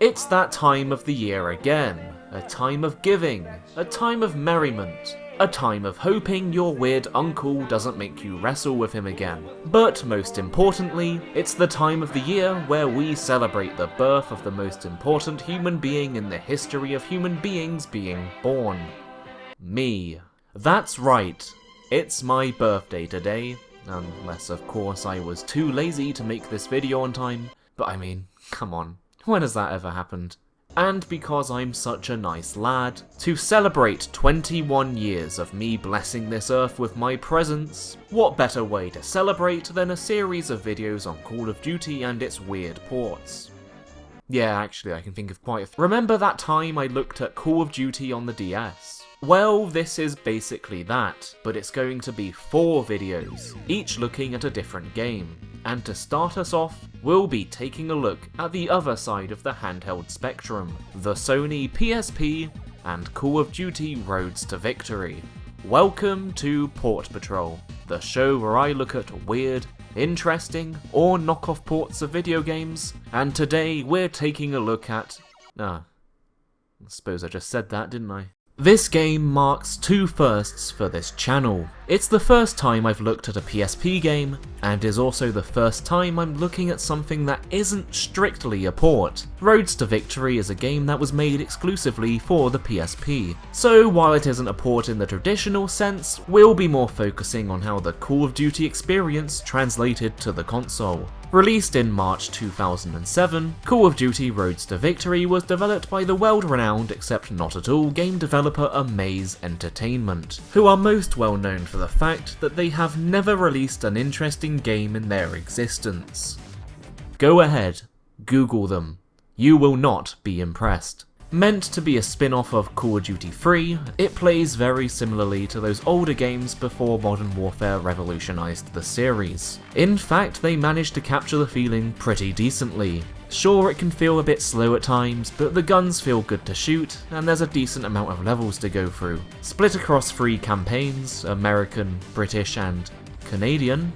It's that time of the year again. A time of giving, a time of merriment, a time of hoping your weird uncle doesn't make you wrestle with him again. But most importantly, it's the time of the year where we celebrate the birth of the most important human being in the history of human beings being born. Me. That's right, it's my birthday today, unless of course I was too lazy to make this video on time, but I mean, come on, when has that ever happened? And because I'm such a nice lad, to celebrate 21 years of me blessing this earth with my presence, what better way to celebrate than a series of videos on Call of Duty and its weird ports. Yeah, actually I can think of quite a few. Remember that time I looked at Call of Duty on the DS? Well, this is basically that, but it's going to be 4 videos, each looking at a different game. And to start us off, we'll be taking a look at the other side of the handheld spectrum, the Sony PSP and Call of Duty Roads to Victory. Welcome to Port Patrol, the show where I look at weird, interesting, or knockoff ports of video games, and today we're taking a look at... I suppose I just said that, didn't I? This game marks 2 firsts for this channel. It's the first time I've looked at a PSP game, and is also the first time I'm looking at something that isn't strictly a port. Roads to Victory is a game that was made exclusively for the PSP, so while it isn't a port in the traditional sense, we'll be more focusing on how the Call of Duty experience translated to the console. Released in March 2007, Call of Duty Roads to Victory was developed by the world-renowned, except not at all, game developer Amaze Entertainment, who are most well known for the fact that they have never released an interesting game in their existence. Go ahead, Google them. You will not be impressed. Meant to be a spin-off of Call of Duty 3, it plays very similarly to those older games before Modern Warfare revolutionized the series. In fact, they managed to capture the feeling pretty decently. Sure, it can feel a bit slow at times, but the guns feel good to shoot, and there's a decent amount of levels to go through. Split across 3 campaigns, American, British, and Canadian.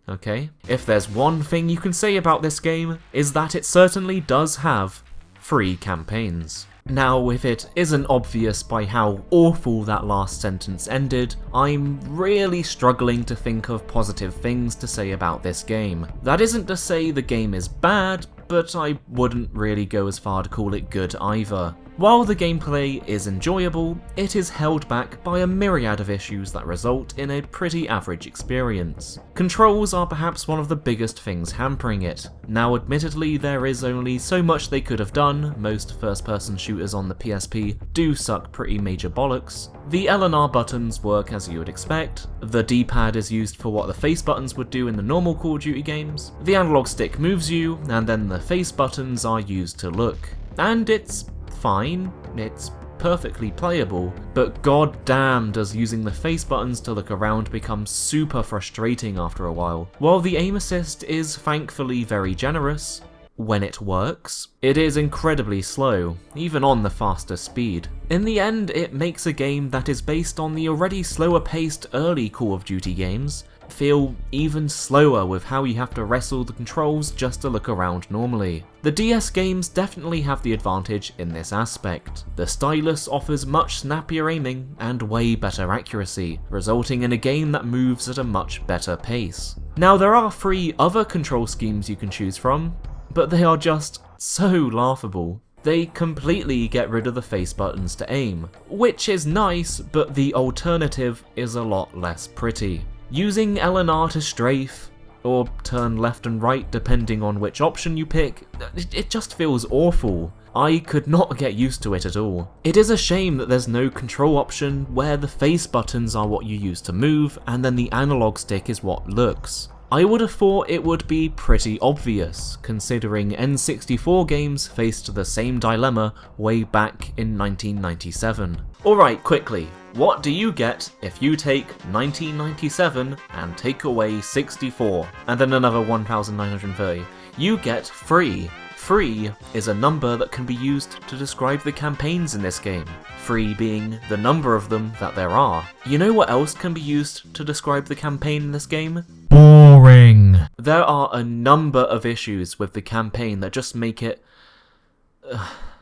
Okay. If there's one thing you can say about this game, is that it certainly does have 3 campaigns. Now, if it isn't obvious by how awful that last sentence ended, I'm really struggling to think of positive things to say about this game. That isn't to say the game is bad, but I wouldn't really go as far to call it good either. While the gameplay is enjoyable, it is held back by a myriad of issues that result in a pretty average experience. Controls are perhaps one of the biggest things hampering it. Now admittedly there is only so much they could have done, most first-person shooters on the PSP do suck pretty major bollocks. The L and R buttons work as you would expect, the D-pad is used for what the face buttons would do in the normal Call of Duty games, the analog stick moves you, and then the face buttons are used to look. And it's fine, it's perfectly playable, but goddamn does using the face buttons to look around become super frustrating after a while. While the aim assist is thankfully very generous, when it works, it is incredibly slow, even on the faster speed. In the end, it makes a game that is based on the already slower paced early Call of Duty games feel even slower with how you have to wrestle the controls just to look around normally. The DS games definitely have the advantage in this aspect. The stylus offers much snappier aiming and way better accuracy, resulting in a game that moves at a much better pace. Now there are 3 other control schemes you can choose from, but they are just so laughable. They completely get rid of the face buttons to aim, which is nice, but the alternative is a lot less pretty. Using L and R to strafe, or turn left and right depending on which option you pick, it just feels awful. I could not get used to it at all. It is a shame that there's no control option where the face buttons are what you use to move and then the analog stick is what looks. I would have thought it would be pretty obvious, considering N64 games faced the same dilemma way back in 1997. Alright, quickly, what do you get if you take 1997 and take away 64, and then another 1930? You get 3. 3 is a number that can be used to describe the campaigns in this game, 3 being the number of them that there are. You know what else can be used to describe the campaign in this game? Boring! There are a number of issues with the campaign that just make it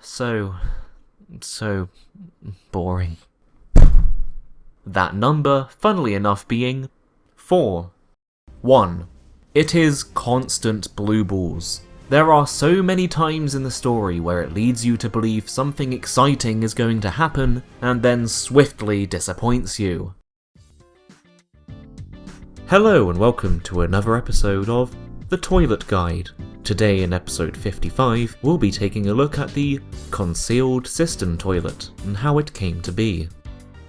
So boring. That number, funnily enough, being 4. 1. It is constant blue balls. There are so many times in the story where it leads you to believe something exciting is going to happen, and then swiftly disappoints you. Hello and welcome to another episode of The Toilet Guide. Today in episode 55, we'll be taking a look at the concealed cistern toilet and how it came to be.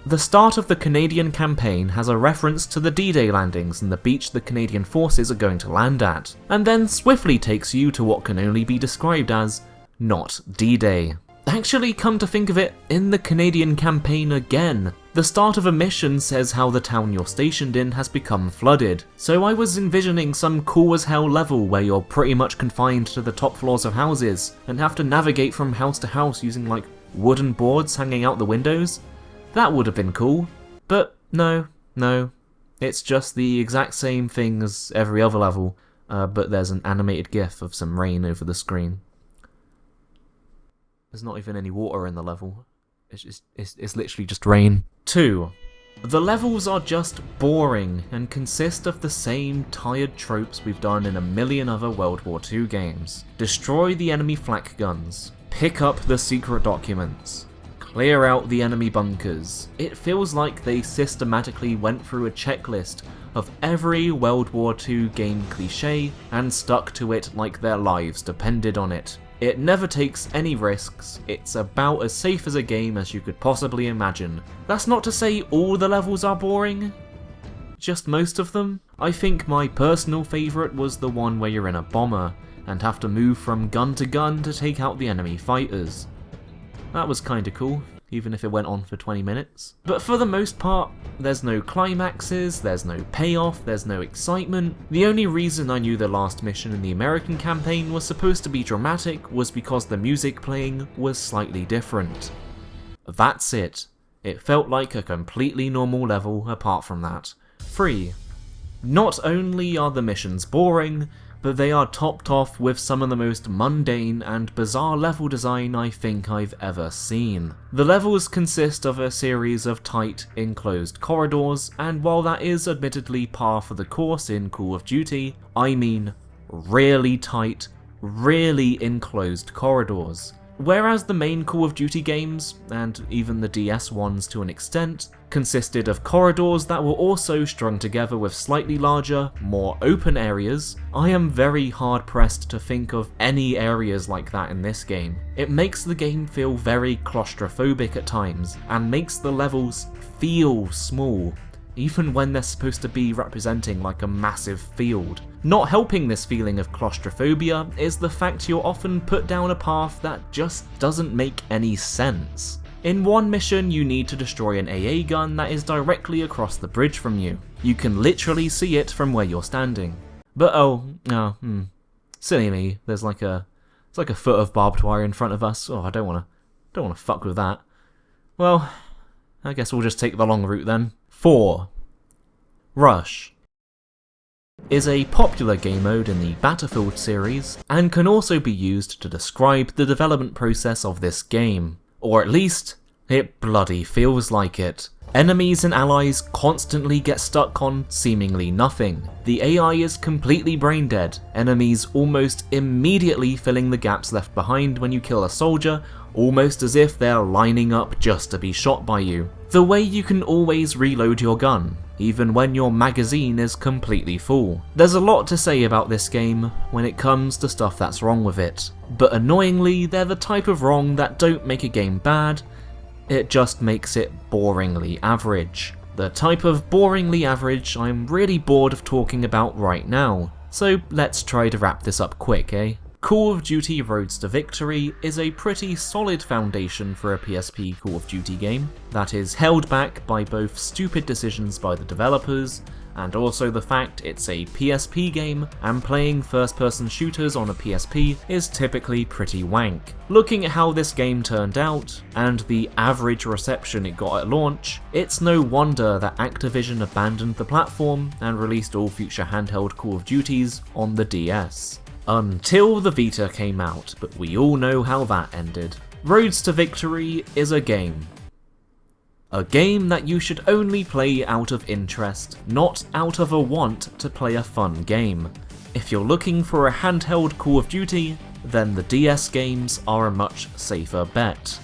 The start of the Canadian campaign has a reference to the D-Day landings and the beach the Canadian forces are going to land at, and then swiftly takes you to what can only be described as not D-Day. Actually, come to think of it, in the Canadian campaign again, the start of a mission says how the town you're stationed in has become flooded, so I was envisioning some cool as hell level where you're pretty much confined to the top floors of houses and have to navigate from house to house using like wooden boards hanging out the windows. That would have been cool, but no, it's just the exact same thing as every other level, but there's an animated gif of some rain over the screen. There's not even any water in the level. It's literally just rain. 2. The levels are just boring and consist of the same tired tropes we've done in a million other World War II games. Destroy the enemy flak guns. Pick up the secret documents. Clear out the enemy bunkers. It feels like they systematically went through a checklist of every World War II game cliché and stuck to it like their lives depended on it. It never takes any risks, it's about as safe as a game as you could possibly imagine. That's not to say all the levels are boring, just most of them. I think my personal favourite was the one where you're in a bomber and have to move from gun to gun to take out the enemy fighters. That was kinda cool, even if it went on for 20 minutes. But for the most part, there's no climaxes, there's no payoff, there's no excitement. The only reason I knew the last mission in the American campaign was supposed to be dramatic was because the music playing was slightly different. That's it. It felt like a completely normal level apart from that. 3. Not only are the missions boring, but they are topped off with some of the most mundane and bizarre level design I think I've ever seen. The levels consist of a series of tight, enclosed corridors, and while that is admittedly par for the course in Call of Duty, I mean really tight, really enclosed corridors. Whereas the main Call of Duty games, and even the DS ones to an extent, consisted of corridors that were also strung together with slightly larger, more open areas, I am very hard pressed to think of any areas like that in this game. It makes the game feel very claustrophobic at times, and makes the levels feel small, even when they're supposed to be representing like a massive field. Not helping this feeling of claustrophobia is the fact you're often put down a path that just doesn't make any sense. In one mission, you need to destroy an AA gun that is directly across the bridge from you. You can literally see it from where you're standing. But silly me, there's like a foot of barbed wire in front of us. Oh, I don't wanna fuck with that. Well, I guess we'll just take the long route then. 4. Rush is a popular game mode in the Battlefield series, and can also be used to describe the development process of this game. Or at least, it bloody feels like it. Enemies and allies constantly get stuck on seemingly nothing. The AI is completely brain dead, enemies almost immediately filling the gaps left behind when you kill a soldier, almost as if they're lining up just to be shot by you. The way you can always reload your gun, even when your magazine is completely full. There's a lot to say about this game when it comes to stuff that's wrong with it, but annoyingly they're the type of wrong that don't make a game bad, it just makes it boringly average. The type of boringly average I'm really bored of talking about right now, so let's try to wrap this up quick, eh? Call of Duty Roads to Victory is a pretty solid foundation for a PSP Call of Duty game that is held back by both stupid decisions by the developers and also the fact it's a PSP game and playing first-person shooters on a PSP is typically pretty wank. Looking at how this game turned out, and the average reception it got at launch, it's no wonder that Activision abandoned the platform and released all future handheld Call of Duties on the DS. Until the Vita came out, but we all know how that ended. Roads to Victory is a game. A game that you should only play out of interest, not out of a want to play a fun game. If you're looking for a handheld Call of Duty, then the DS games are a much safer bet.